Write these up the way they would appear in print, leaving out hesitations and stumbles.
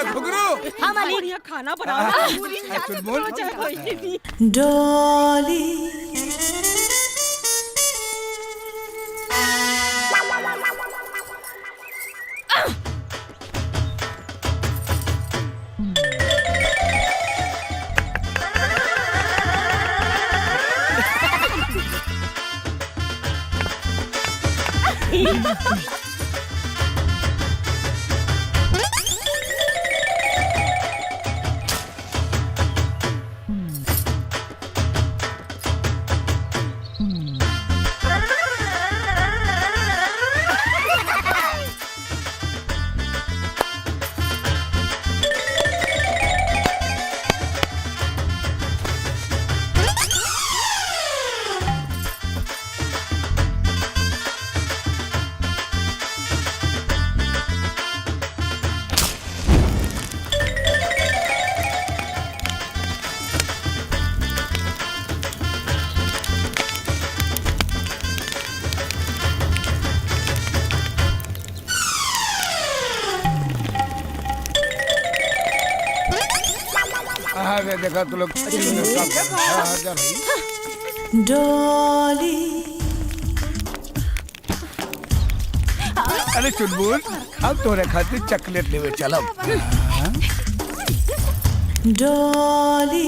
घुघरू हाँ मालिक। बढ़िया खाना बनाओ। डॉली देखा तो लोग डॉली अरे चुनबुल अब तोरे खातिर चॉकलेट लेवे चलब। डॉली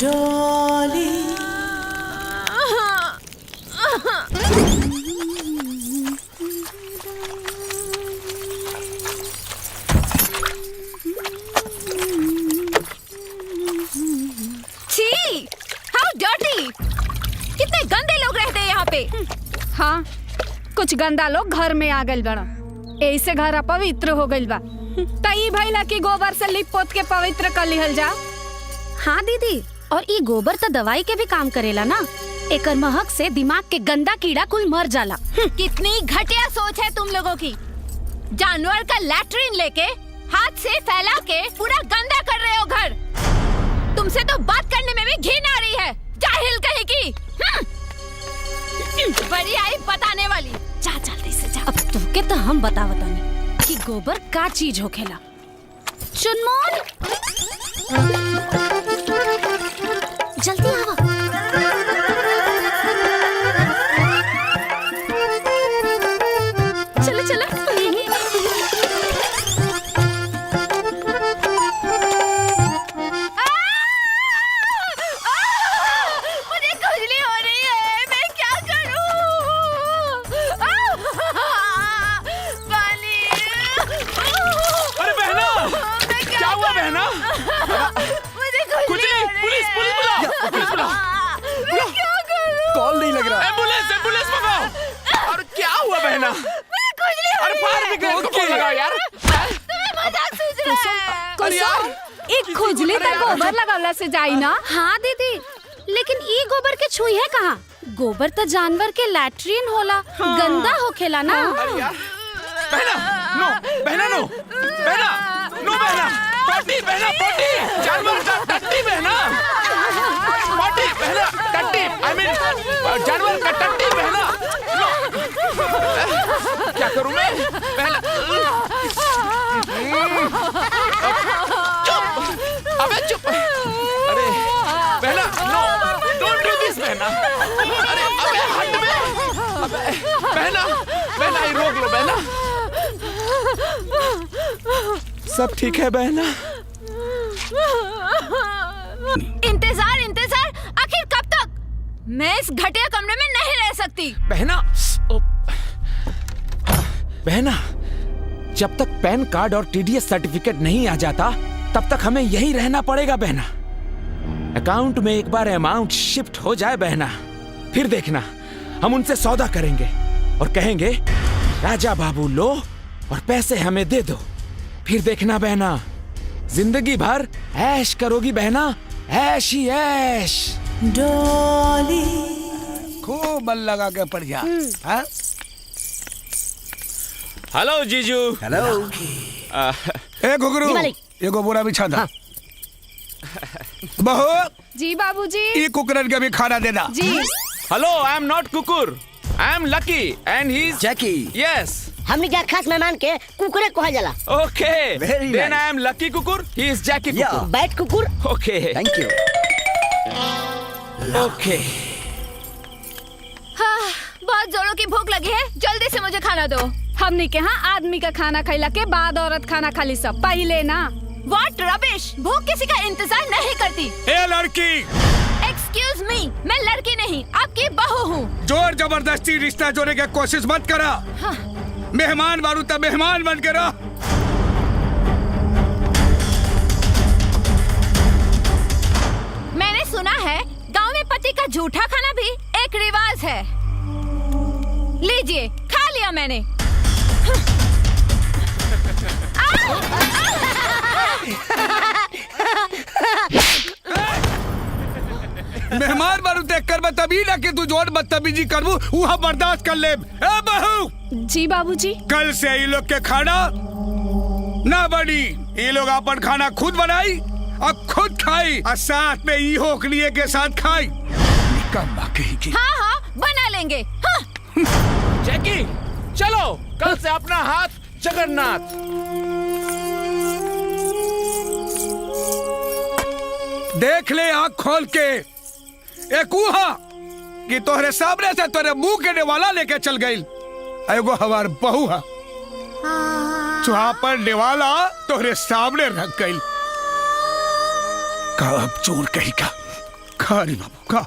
डॉली छी, how dirty! कितने गंदे लोग रहते हैं यहाँ पे। हाँ, कुछ गंदा लोग घर में आ गइल बड़ा, ऐसे घर अपवित्र हो गइल बा। तई भइला की गोबर से लिप पोत के पवित्र कर लिहल जा। हाँ दीदी, और ई गोबर तो दवाई के भी काम करेला ना। एकर महक से दिमाग के गंदा कीड़ा कुल मर जाला। कितनी घटिया सोच है तुम लोगों की। जानवर का लैट्रिन लेके हाथ से फैला के पूरा गंदा कर रहे हो घर। तुमसे तो बात करने में भी घिन आ रही है, जाहिल कहीं की। बड़ी आई बताने वाली। जा जल्दी से जा। अब तुमके तो हम बतावतानी कि गोबर का चीज होखेला। चुनमोन जल्दी आवा। चलो चलो। मुझे खुजली हो रही है, मैं क्या करूं? पानी। अरे बहना, क्या हुआ बहना? मुझे खुजली हो रही पुलिस है। पुलिस बुलाओ, पुलिस बुलाओ। मैं क्या करूं? कॉल नहीं लग रहा। एम्बुलेंस एम्बुलेंस मंगाओ। और क्या हुआ बहना? मुझे खुजली हो अरे रही फायर है। ब्रिगेड को फोन लगाओ यार। तुम्हें मजाक सूझ रहा है। अरे यार, एक खुजली तक गोबर लगवला से जाई ना। हाँ दीदी, लेकिन ई गोबर के छुई है कहाँ? गोबर तो जानवर के लैट्रिन होला, गंदा होखेला ना। अरे यार, बहना नो, बहना नो, बहना नो, बहना पॉटी, बहना पॉटी, जानवर का टट्टी बहना, पॉटी बहना, टट्टी, आई मीन जानवर का टट्टी बहना। क्या करूं मैं बहना? चुप, अबे चुप। अरे बहना नो, डोंट डू दिस बहना। अरे अबे हट बे, अबे बहना, बहना ये रोक लो बहना। सब ठीक है बहना? इंतजार इंतजार, आखिर कब तक? मैं इस घटिया कमरे में नहीं रह सकती। बहना, बहना, जब तक पैन कार्ड और टीडीएस सर्टिफिकेट नहीं आ जाता तब तक हमें यहीं रहना पड़ेगा बहना। अकाउंट में एक बार अमाउंट शिफ्ट हो जाए बहना, फिर देखना हम उनसे सौदा करेंगे और कहेंगे राजा बाबू लो और पैसे हमें दे दो। फिर देखना बहना, जिंदगी भर ऐश करोगी बहना, ऐश ही ऐश। डॉली खूब मन लगा के पढ़ जा। हाँ? हेलो जीजू। हेलो। ए घुघरू, एगो बोरा बिछा दा। बहू, जी बाबूजी। ई कुकरन के भी खाना दे दा। जी। हेलो, आई एम नॉट कुकुर, I am lucky and he is Jackie. Yes. हमने क्या खास मेहमान के कुकुरे कहा जाला। Okay, Very then nice. I am lucky कुकुर, ही इज जैकी Yeah. कुकुर। बैठ कुकुर। Okay thank you. ओके। हाँ, बहुत जोरों की भूख लगी है, जल्दी से मुझे खाना दो। हमनी के यहाँ आदमी का खाना खैला के बाद औरत खाना खाली सब पहले ना। What rubbish! भूख किसी का इंतजार नहीं करती। ए लड़की, Excuse me, मैं लड़की नहीं, आपकी बहू हूँ। जोर जबरदस्ती रिश्ता जोड़ने की कोशिश मत करा। हाँ। मेहमान बारू तब मेहमान बन के रह। मैंने सुना है गांव में पति का जूठा खाना भी एक रिवाज है। लीजिए, खा लिया मैंने। मेहमान बारू देख कर तभी ना कि तू जोर बदतमीजी करबू, वहाँ बर्दाश्त कर ले। ए बहू, जी बाबूजी। कल से ये लोग के खाना ना बनी। ये लोग अपन खाना खुद बनाई और खुद खाई और साथ में ई होकलिए के साथ खाई। निकम्मा कहीं की। हाँ हाँ, बना लेंगे। हाँ। जैकी, चलो कल से अपना हाथ जगन्नाथ। देख ले आँख खोल के, एक उहा कि तोहरे सामने से तोरे मुंह के नेवाला लेके चल गई। एगो हमार बहू है, पर नेवाला तोहरे सामने रख गई। कब चोर कही का खारी बाबू का।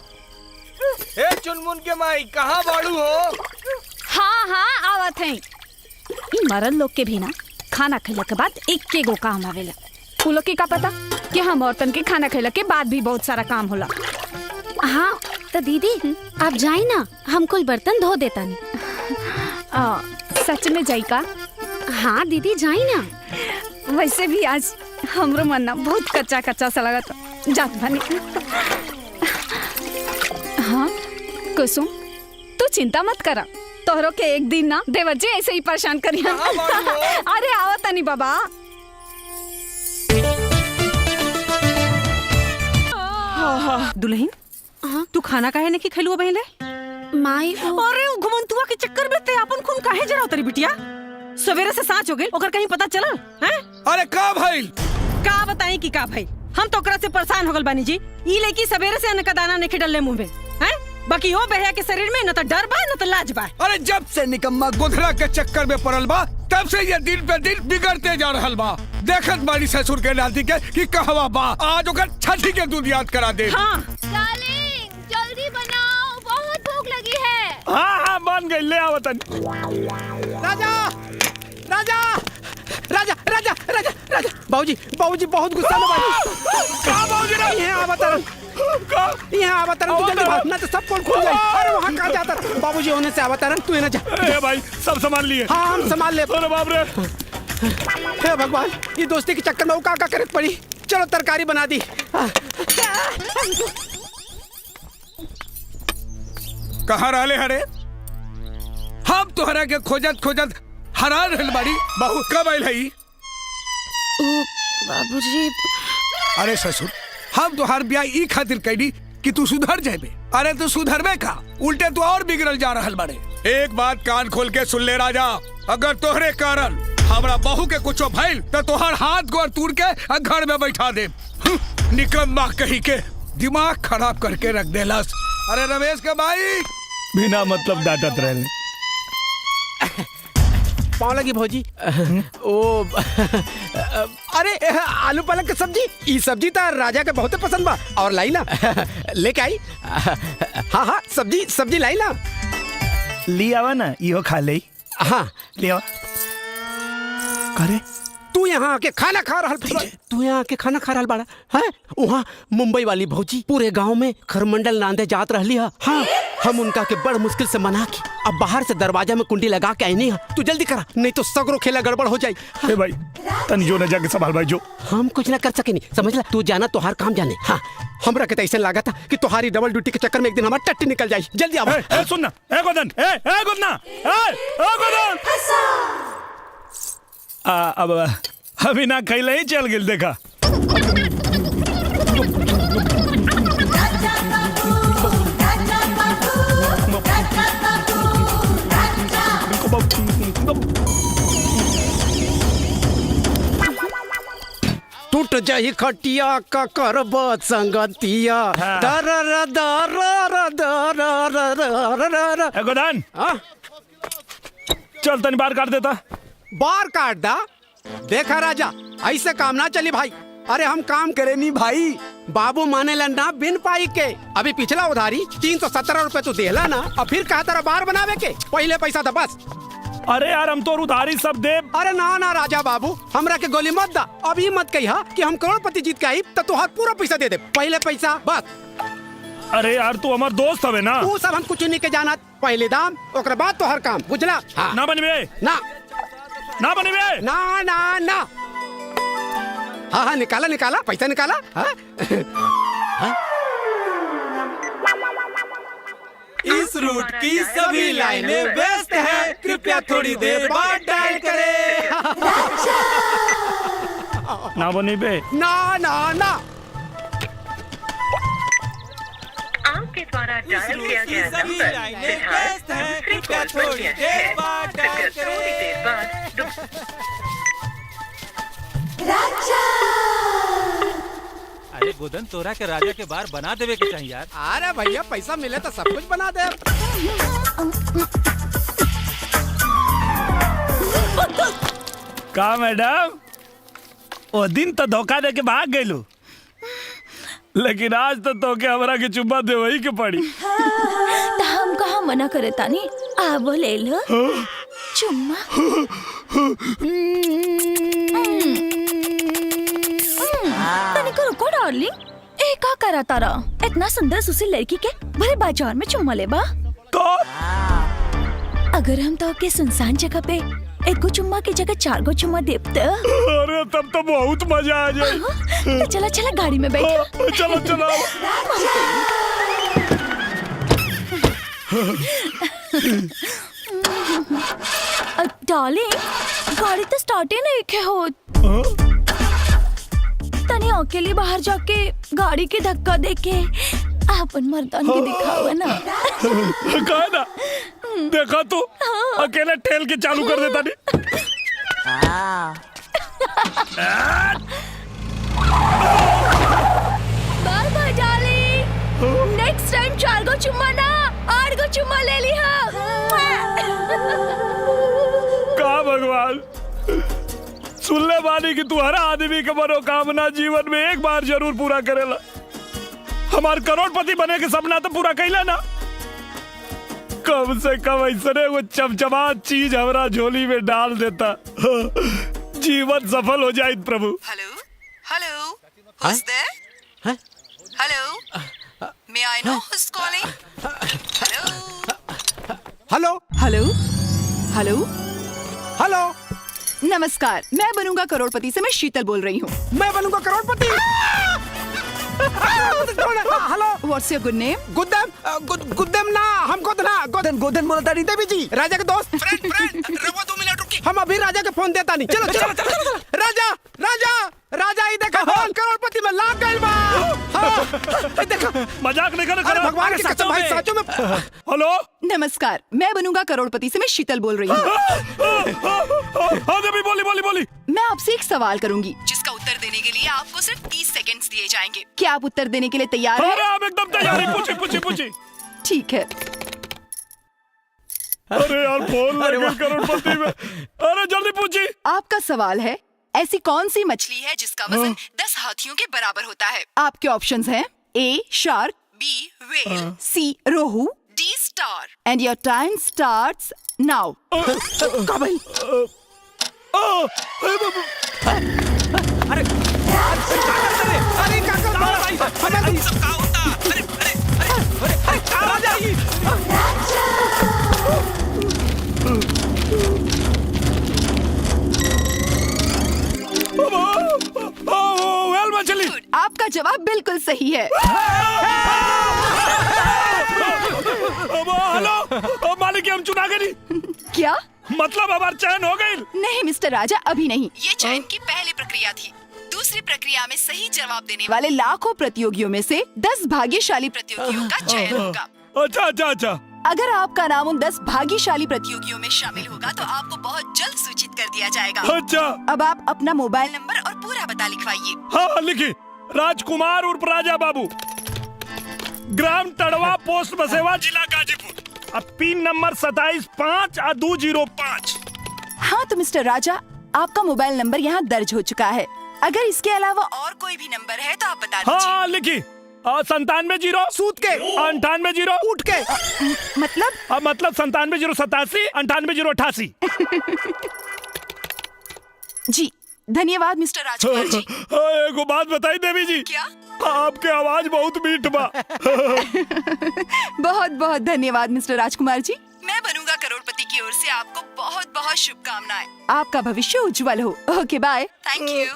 ए चुनमुन के माई, कहाँ बाड़ू हो? हाँ हाँ, आवत हैं। इ मरल लोग के भी ना खाना खैला के बाद एक गो काम आवेला। उ लोग के का पता कि हम औरतन के खाना खैला के बाद भी बहुत सारा काम होला। हाँ तो दीदी आप जाई ना, हम कुल बर्तन धो देता नहीं। सच में जाई का? हाँ दीदी जाई ना। वैसे भी आज हमरो मन ना बहुत कच्चा कच्चा सा लगा था। जात बनी। हाँ कुसुम, तू चिंता मत करा, तोहरो के एक दिन ना देवर जी ऐसे ही परेशान करिया। अरे आवत नहीं बाबा। दुल्हन, तू खाना काहे नहीं खैलुआ बहले? माई अरे उ घुमंतुआ के चक्कर में ते अपन खून काहे जराव तरी बिटिया? सवेरे से सांच हो गई, ओकर कहीं पता चला? हैं? अरे का भइल? का बताई कि का भाई, हम तो ओकरा से परेशान हो गल बानी जी। ई लड़की सवेरे से अन्न का दाना नहीं डलले मुंह में, हैं? बाकी ओ बहया के शरीर में न तो डर बा न तो लाज बा। अरे जब से निकम्मा गोधरा के चक्कर में पड़ल बा, तब से ये दिन पे दिन बिगड़ते जा रहल बा। देखत बाड़ी ससुर के नाती के कि कहवा बा, आज ओकर छठी के दूध याद करा दे। हाँ डार्लिंग, जल्दी बनाओ, बहुत भूख लगी है। हाँ हाँ, बन गई, ले आवतन। राजा राजा राजा राजा राजा राजा बाबूजी बाबूजी बहुत गुस्सा में बानी। का बाबूजी रे? यहाँ आवतरन, यहाँ आवतरन, तू जल्दी भाग, ना तो सब कौन खुल जाए। अरे वहाँ कहाँ जाता? बाबूजी होने से आवतरन, तू ना जा। ए भाई, सब संभाल लिए। हाँ हम संभाल ले। अरे बाप रे, हे भगवान, ये दोस्ती के चक्कर में वो का करत पड़ी। चलो तरकारी बना दी। कहाँ रहले हरे? हम तोहरा के खोजत खोजत हरान रहल बाड़ी। बहू कब आइल हई? बाबूजी अरे ससुर, हम तोहार ब्याह ई खातिर कैली कि तू सुधर जाबे। अरे तू सुधरबे का, उल्टे तू और बिगड़ल जा रहल बाड़े। एक बात कान खोल के सुन ले राजा, अगर तोहरे कारण हमरा बहू के कुछो भइल तो तोहार हाथ गोर तोड़ के घर में बैठा दे। निकम्मा कही के दिमाग खराब करके रख देलस। अरे रमेश के भाई बिना मतलब डांटत रहले। पाव लगी भौजी। ओ अरे आलू पालक की सब्जी, ई सब्जी तो राजा के बहुत पसंद बा। और लाई ना लेके आई। हाँ हाँ, सब्जी सब्जी लाई ना। ले आवा ना, इहो खा ले। हाँ ले आवा। करे तू यहाँ आके खाना खा रहा तू यहाँ आके खाना खा रहा बाड़ा है। वहाँ मुंबई वाली भौजी पूरे गांव में खरमंडल नांदे जात रहली है। हाँ, हम उनका के बड़ मुश्किल से मना के अब बाहर से दरवाजा में कुंडी लगा के आईनी है। तू जल्दी करा, नहीं तो सगरो खेला गड़बड़ हो जाए। ए भाई तनी जो न जाके संभाल भाई जो। हम कुछ ना कर सके नहीं, समझ ला। तू जाना तोहार काम जाने। हाँ, हमरा के तो ऐसा लगा था कि तुम्हारी डबल ड्यूटी के चक्कर में एक दिन हमारी टट्टी निकल जाए। जल्दी आओ। सुन ना, ए गोदन, ए गोदना, ए गोदन। अब अभी ना खैले ही चल गिल देखा। टूट जाही खटिया का करब संगतिया। गोदान चल तनी बार काट देता। बार काट दा। देखा राजा, ऐसे काम ना चली भाई। अरे हम काम करे नहीं भाई, बाबू माने ना बिन पाई के। अभी पिछला उधारी 317 रुपए तो देला ना, अब फिर कहा तारा बार बनावे के पहले पैसा था बस। अरे यार हम तो उधारी सब दे। अरे ना ना राजा बाबू, हमरा के गोली मत दा। अभी मत कहिया कि हम करोड़पति जीत के आई तो तुहार पूरा पैसा दे दे। पहले पैसा बस। अरे यार तू हमार दोस्त हवे ना। तू सब हम कुछ नहीं के जानत। पहले दाम ओकरा बाद तो हर काम, बुझला। हाँ। ना बनबे ना ना बनबे ना ना ना। हाँ हाँ निकाला निकाला, पैसा निकाला। हाँ? हाँ? इस रूट की सभी लाइनें व्यस्त है, कृपया थोड़ी देर बाद डायल करें। ना बनबे ना ना ना। आपके द्वारा डायल किया गया नंबर व्यस्त है, कृपया थोड़ी देर बाद डायल करें। अरे गोदन, तोरा के राजा के बार बना देवे के चाहिए यार। अरे भैया पैसा मिले तो सब कुछ बना दे। का मैडम, वो दिन तो धोखा दे के भाग गइलू, लेकिन आज तो के हमरा के चुम्मा दे वही के पड़ी। तो हम कहाँ मना करे तानी, आबो ले लो चुम्मा। तनिको रुको डार्लिंग, ए का करा तारा? इतना सुंदर सुशील लड़की के भले बाजार में चुम्मा लेबा? तो अगर हम तो के सुनसान जगह पे एक गो चुम्मा की जगह 4 गो चुम्मा देते। अरे तब तो बहुत मजा आ जाए। तो चला चला गाड़ी में बैठो। चलो चलो। डार्लिंग, गाड़ी तो स्टार्ट ही नहीं के हो। तने अकेले बाहर जाके गाड़ी के धक्का देके अपन मर्दान के दिखावा ना। कहा ना, देखा तू अकेले ठेल के चालू कर देता नहीं। Bye bye darling, next time 4 गो चुम्मा ना 8 गो चुम्मा ले लिहा। का भगवान, सुनले बानी कि तू हर आदमी के मनोकामना जीवन में एक बार जरूर पूरा करेला। हमार करोड़पति बने के सपना तो पूरा कैला ना। कम से कम ऐसे वो चमचमात चीज हमारा झोली में डाल देता, जीवन सफल हो जाए प्रभु। Hello hello, who's there? Hello, may I know who's calling? Hello hello hello hello. नमस्कार, मैं बनूंगा करोड़पति से मैं शीतल बोल रही हूँ। मैं बनूंगा करोड़पति। Hello, what's your good name? गुद्दम ना, हम गोदन बोलता नहीं देवी जी, राजा के दोस्त। फ्रेंड रुको 2 मिनट रुकी, हम अभी राजा के फोन देता नहीं। चलो चलो चलो। राजा राजा राजा, ही देखा फोन करोड़पति में लाग गइल बा। हां देखा, मजाक नहीं कर। अरे भगवान की कसम भाई, सचो में। हेलो नमस्कार, मैं बनूंगा करोड़पति से मैं शीतल बोल रही हूँ। हाँ देवी, बोली। मैं आपसे एक सवाल करूंगी जिसका उत्तर देने के लिए आपको सिर्फ 30 सेकंड्स दिए जाएंगे। क्या आप उत्तर देने के लिए तैयार हैं? अरे आप एकदम तैयार हैं। पूछी। ठीक है। अरे यार फोन लगे करोड़पति में। अरे जल्दी पूछी। आपका सवाल है, ऐसी कौन सी मछली है जिसका वजन 10 हाथियों के बराबर होता है? आपके ऑप्शंस हैं A shark, B whale, C rohu, D star. And your time starts now. अरे वेल मछली। आपका जवाब बिल्कुल सही है। हेलो मालिक, हम चुना गए नहीं। क्या मतलब हमारा चयन हो गई? नहीं मिस्टर राजा, अभी नहीं। ये चयन की पहली प्रक्रिया थी। दूसरी प्रक्रिया में सही जवाब देने वाले लाखों प्रतियोगियों में से 10 भाग्यशाली प्रतियोगियों का चयन होगा। अच्छा अच्छा अच्छा। अगर आपका नाम उन 10 भाग्यशाली प्रतियोगियों में शामिल होगा तो आपको बहुत जल्द सूचित कर दिया जाएगा। अच्छा। अब आप अपना मोबाइल नंबर और पूरा पता लिखवाइए। हाँ लिखी। राजकुमार उर्फ राजा बाबू, ग्राम टड़वा, पोस्ट बसेवा, जिला गाजीपुर। अब पिन नंबर 275205। हाँ तो मिस्टर राजा, आपका मोबाइल नंबर यहाँ दर्ज हो चुका है। अगर इसके अलावा और कोई भी नंबर है तो आप बता दीजिए। हाँ लिखी। 97 सूत के 98 उठ के मतलब 97 087 98 088। जी धन्यवाद मिस्टर राजकुमार जी। एगो बात बताई देवी जी। क्या? आपके आवाज बहुत मीठ बा। बहुत बहुत धन्यवाद मिस्टर राजकुमार जी। मैं बनूंगा करोड़पति की ओर से आपको बहुत बहुत शुभकामनाएं। आपका भविष्य उज्जवल हो। ओके बाय। Thank you.